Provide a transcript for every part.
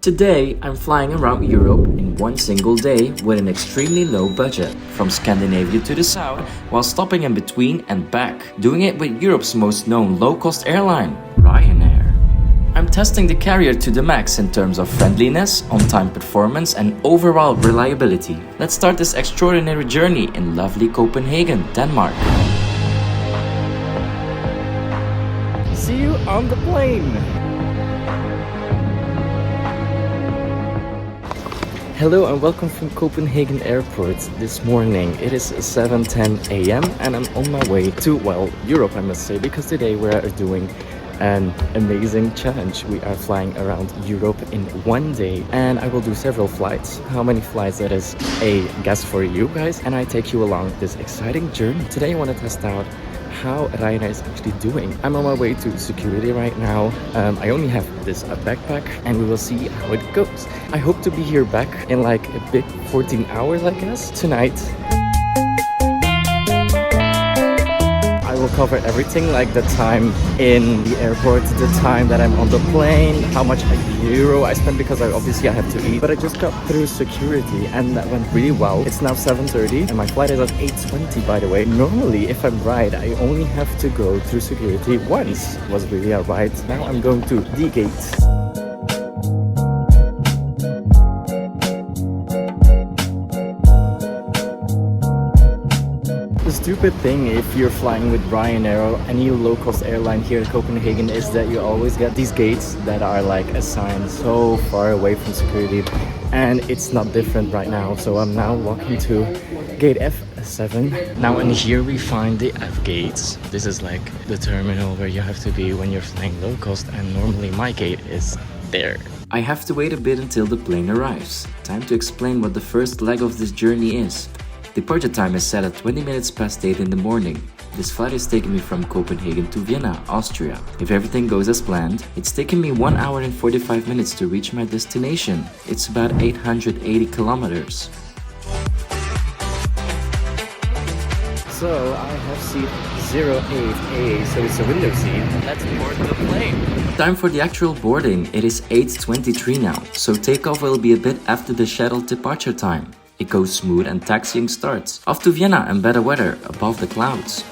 Today, I'm flying around Europe in one single day with an extremely low budget, from Scandinavia to the south, while stopping in between and back, doing it with Europe's most known low-cost airline, Ryanair. I'm testing the carrier to the max in terms of friendliness, on-time performance, and overall reliability. Let's start this extraordinary journey in lovely Copenhagen, Denmark. See you on the plane! Hello and welcome from Copenhagen Airport this morning. It is 7:10 a.m. and I'm on my way to, well, Europe I must say, because today we are doing an amazing challenge. We are flying around Europe in one day and I will do several flights. How many flights, that is a guess for you guys, and I take you along this exciting journey. Today I want to test out how Ryanair is actually doing. I'm on my way to security right now. I only have this backpack and we will see how it goes. I hope to be here back in like a big 14 hours, I guess, tonight. I will cover everything, like the time in the airport, the time that I'm on the plane, how much euro I spent, because obviously I have to eat. But I just got through security and that went really well. It's now 7:30 and my flight is at 8:20, by the way. Normally, if I'm right, I only have to go through security once. It was really alright. Now I'm going to the gate. The stupid thing if you're flying with Ryanair or any low-cost airline here in Copenhagen is that you always get these gates that are like assigned so far away from security, and it's not different right now. So I'm now walking to gate F7. Now in here we find the F gates. This is like the terminal where you have to be when you're flying low-cost, and normally my gate is there. I have to wait a bit until the plane arrives. Time to explain what the first leg of this journey is. Departure time is set at 20 minutes past 8 in the morning. This flight is taking me from Copenhagen to Vienna, Austria. If everything goes as planned, it's taking me 1 hour and 45 minutes to reach my destination. It's about 880 kilometers. So I have seat 08A, so it's a window seat. Let's board the plane. Time for the actual boarding. It is 8:23 now, so takeoff will be a bit after the scheduled departure time. It goes smooth and taxiing starts. Off to Vienna and better weather above the clouds.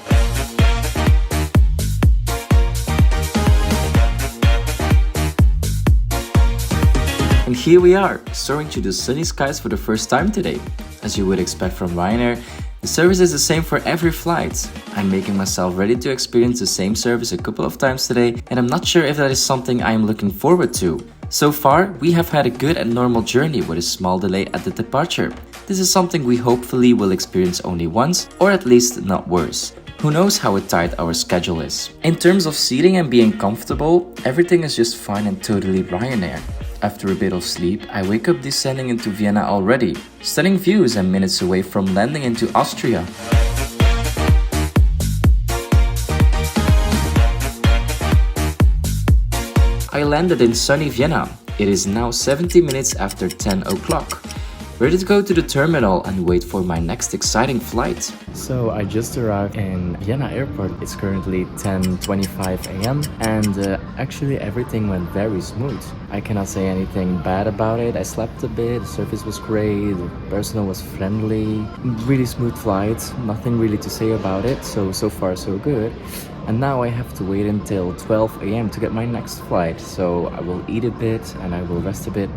And here we are, soaring to the sunny skies for the first time today. As you would expect from Ryanair, the service is the same for every flight. I'm making myself ready to experience the same service a couple of times today, and I'm not sure if that is something I am looking forward to. So far, we have had a good and normal journey with a small delay at the departure. This is something we hopefully will experience only once, or at least not worse. Who knows how tight our schedule is. In terms of seating and being comfortable, everything is just fine and totally Ryanair. After a bit of sleep, I wake up descending into Vienna already. Stunning views and minutes away from landing into Austria. I landed in sunny Vienna. It is now 70 minutes after 10 o'clock. Ready to go to the terminal and wait for my next exciting flight. So I just arrived in Vienna airport. It's currently 10:25 a.m. and actually everything went very smooth. I cannot say anything bad about it. I slept a bit, the service was great, the personnel was friendly, really smooth flight, nothing really to say about it. So far so good. And now I have to wait until 12 a.m. to get my next flight. So I will eat a bit and I will rest a bit,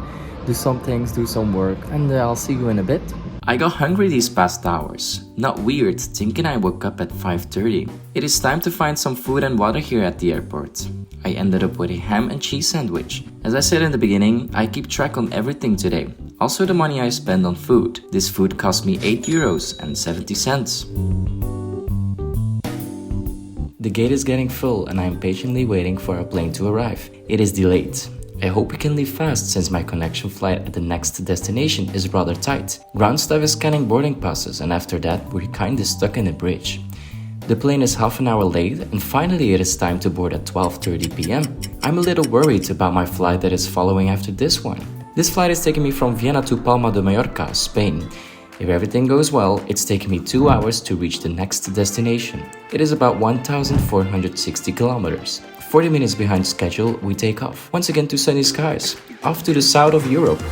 do some things, do some work, and I'll see you in a bit. I got hungry these past hours. Not weird, thinking I woke up at 5:30. It is time to find some food and water here at the airport. I ended up with a ham and cheese sandwich. As I said in the beginning, I keep track on everything today. Also the money I spend on food. This food cost me 8 euros and 70 cents. The gate is getting full and I am patiently waiting for our plane to arrive. It is delayed. I hope we can leave fast since my connection flight at the next destination is rather tight. Ground staff is scanning boarding passes and after that we're kinda stuck in a bridge. The plane is half an hour late and finally it is time to board at 12:30 p.m. I'm a little worried about my flight that is following after this one. This flight is taking me from Vienna to Palma de Mallorca, Spain. If everything goes well, it's taking me 2 hours to reach the next destination. It is about 1,460 kilometers. 40 minutes behind schedule, we take off. Once again to sunny skies, off to the south of Europe.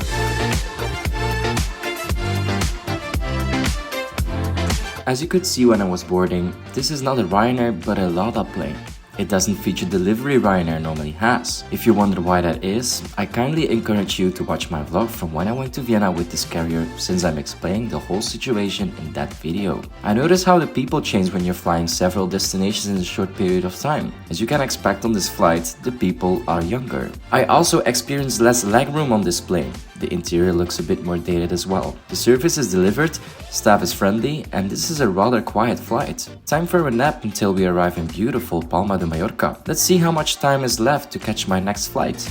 As you could see when I was boarding, this is not a Ryanair but a LOTA plane. It doesn't feature delivery Ryanair normally has. If you wonder why that is, I kindly encourage you to watch my vlog from when I went to Vienna with this carrier, since I'm explaining the whole situation in that video. I noticed how the people change when you're flying several destinations in a short period of time. As you can expect on this flight, the people are younger. I also experienced less legroom on this plane. The interior looks a bit more dated as well. The service is delivered, staff is friendly, and this is a rather quiet flight. Time for a nap until we arrive in beautiful Palma de Mallorca. Let's see how much time is left to catch my next flight.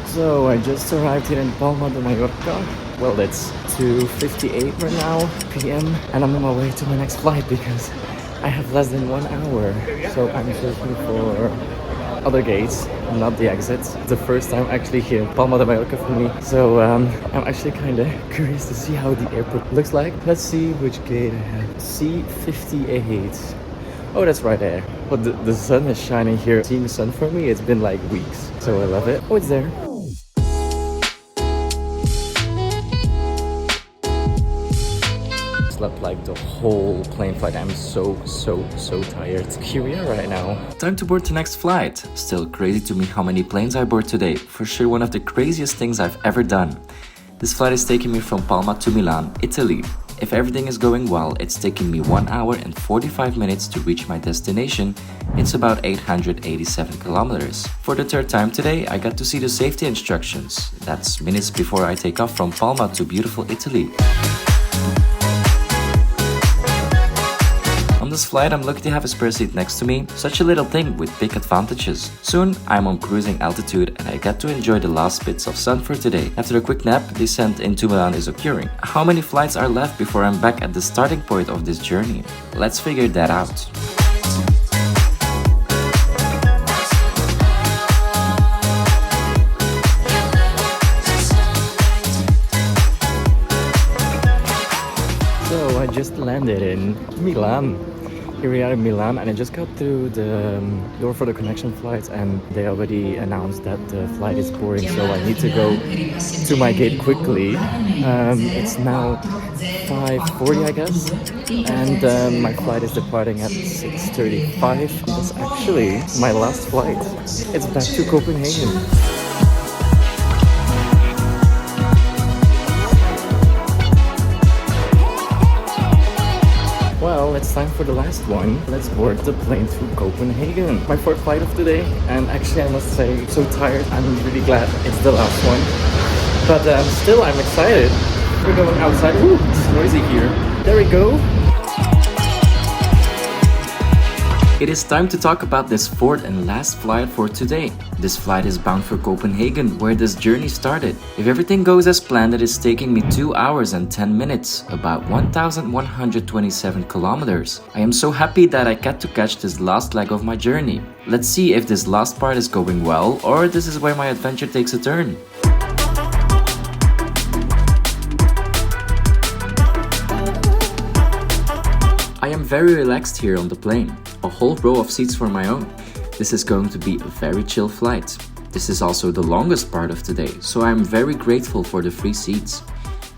So I just arrived here in Palma de Mallorca. Well, it's 2:58 right now p.m. and I'm on my way to my next flight because I have less than 1 hour. So I'm searching for other gates, not the exits. It's the first time actually here in Palma de Mallorca for me. So I'm actually kind of curious to see how the airport looks like. Let's see which gate I have. C58. Oh, that's right there. But the sun is shining here. Seeing the sun for me, it's been like weeks. So I love it. Oh, it's there. Slept like the whole plane flight. I'm so tired. Here we are right now. Time to board the next flight. Still crazy to me how many planes I board today. For sure one of the craziest things I've ever done. This flight is taking me from Palma to Milan, Italy. If everything is going well, it's taking me 1 hour and 45 minutes to reach my destination. It's about 887 kilometers. For the third time today, I got to see the safety instructions. That's minutes before I take off from Palma to beautiful Italy. On this flight, I'm lucky to have a spare seat next to me. Such a little thing with big advantages. Soon, I'm on cruising altitude and I get to enjoy the last bits of sun for today. After a quick nap, descent into Milan is occurring. How many flights are left before I'm back at the starting point of this journey? Let's figure that out. So I just landed in Milan. Here we are in Milan and I just got through the door for the connection flights and they already announced that the flight is boarding, so I need to go to my gate quickly. It's now 5:40 I guess, and my flight is departing at 6:35. That's actually my last flight. It's back to Copenhagen. Well, it's time for the last one. Let's board the plane to Copenhagen. My fourth flight of the day, and actually I must say, so tired. I'm really glad it's the last one. But still, I'm excited. We're going outside. Ooh, it's noisy here. There we go. It is time to talk about this fourth and last flight for today. This flight is bound for Copenhagen, where this journey started. If everything goes as planned, it is taking me 2 hours and 10 minutes, about 1,127 kilometers. I am so happy that I get to catch this last leg of my journey. Let's see if this last part is going well, or this is where my adventure takes a turn. I am very relaxed here on the plane. A whole row of seats for my own. This is going to be a very chill flight. This is also the longest part of today, so I am very grateful for the free seats.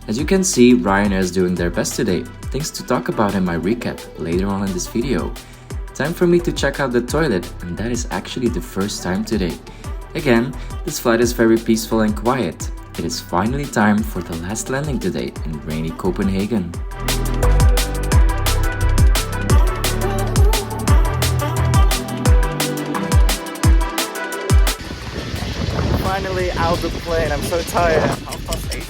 As you can see, Ryanair is doing their best today. Things to talk about in my recap later on in this video. Time for me to check out the toilet, and that is actually the first time today. Again, this flight is very peaceful and quiet. It is finally time for the last landing today in rainy Copenhagen. Finally out of the plane. I'm so tired. 8:30.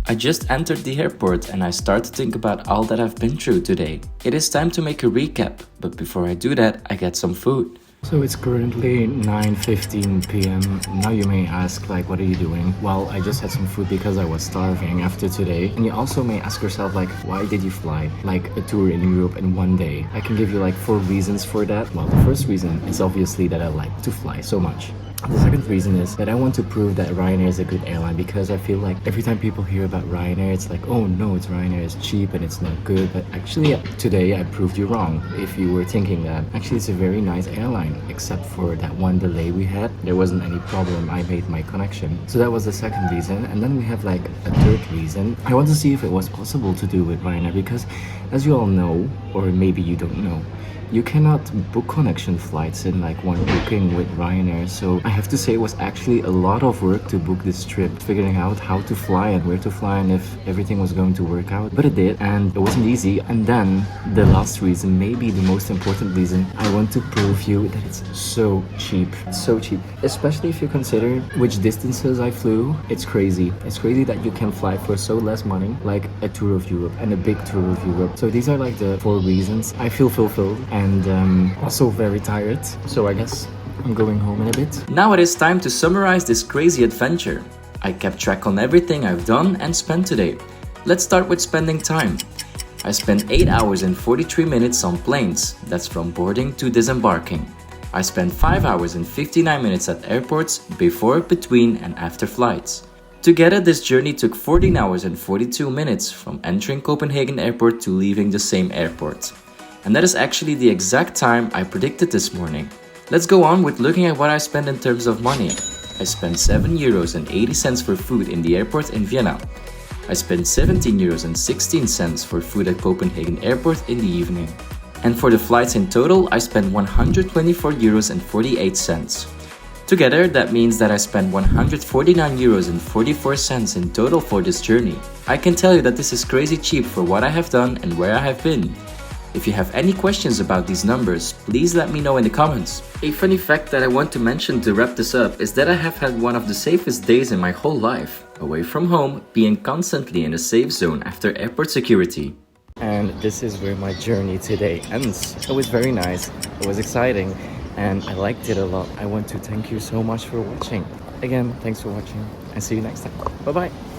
I just entered the airport and I start to think about all that I've been through today. It is time to make a recap, but before I do that, I get some food. So it's currently 9:15 p.m. Now you may ask, like, what are you doing? Well, I just had some food because I was starving after today. And you also may ask yourself, like, why did you fly like a tour in Europe in 1 day? I can give you like 4 reasons for that. Well, the first reason is obviously that I like to fly so much. The second reason is that I want to prove that Ryanair is a good airline, because I feel like every time people hear about Ryanair, it's like, oh no, it's Ryanair, it's cheap and it's not good. But actually, today I proved you wrong. If you were thinking that, actually it's a very nice airline, except for that one delay we had. There wasn't any problem. I made my connection. So that was the second reason. And then we have like a third reason. I want to see if it was possible to do with Ryanair, because as you all know, or maybe you don't know, you cannot book connection flights in like one booking with Ryanair. So I have to say it was actually a lot of work to book this trip, figuring out how to fly and where to fly and if everything was going to work out. But it did, and it wasn't easy. And then the last reason, maybe the most important reason, I want to prove you that it's so cheap. So cheap. Especially if you consider which distances I flew. It's crazy. It's crazy that you can fly for so less money, like a tour of Europe and a big tour of Europe. So these are like the 4 reasons. I feel fulfilled and also very tired. So I guess I'm going home in a bit. Now it is time to summarize this crazy adventure. I kept track on everything I've done and spent today. Let's start with spending time. I spent 8 hours and 43 minutes on planes. That's from boarding to disembarking. I spent 5 hours and 59 minutes at airports before, between and after flights. Together, this journey took 14 hours and 42 minutes from entering Copenhagen airport to leaving the same airport. And that is actually the exact time I predicted this morning. Let's go on with looking at what I spent in terms of money. I spent 7 euros and 80 cents for food in the airport in Vienna. I spent 17 euros and 16 cents for food at Copenhagen airport in the evening. And for the flights in total, I spent 124 euros and 48 cents. Together, that means that I spent 149 euros and 44 cents in total for this journey. I can tell you that this is crazy cheap for what I have done and where I have been. If you have any questions about these numbers, please let me know in the comments. A funny fact that I want to mention to wrap this up is that I have had one of the safest days in my whole life, away from home, being constantly in a safe zone after airport security. And this is where my journey today ends. It was very nice, it was exciting, and I liked it a lot. I want to thank you so much for watching. Again, thanks for watching and see you next time. Bye bye.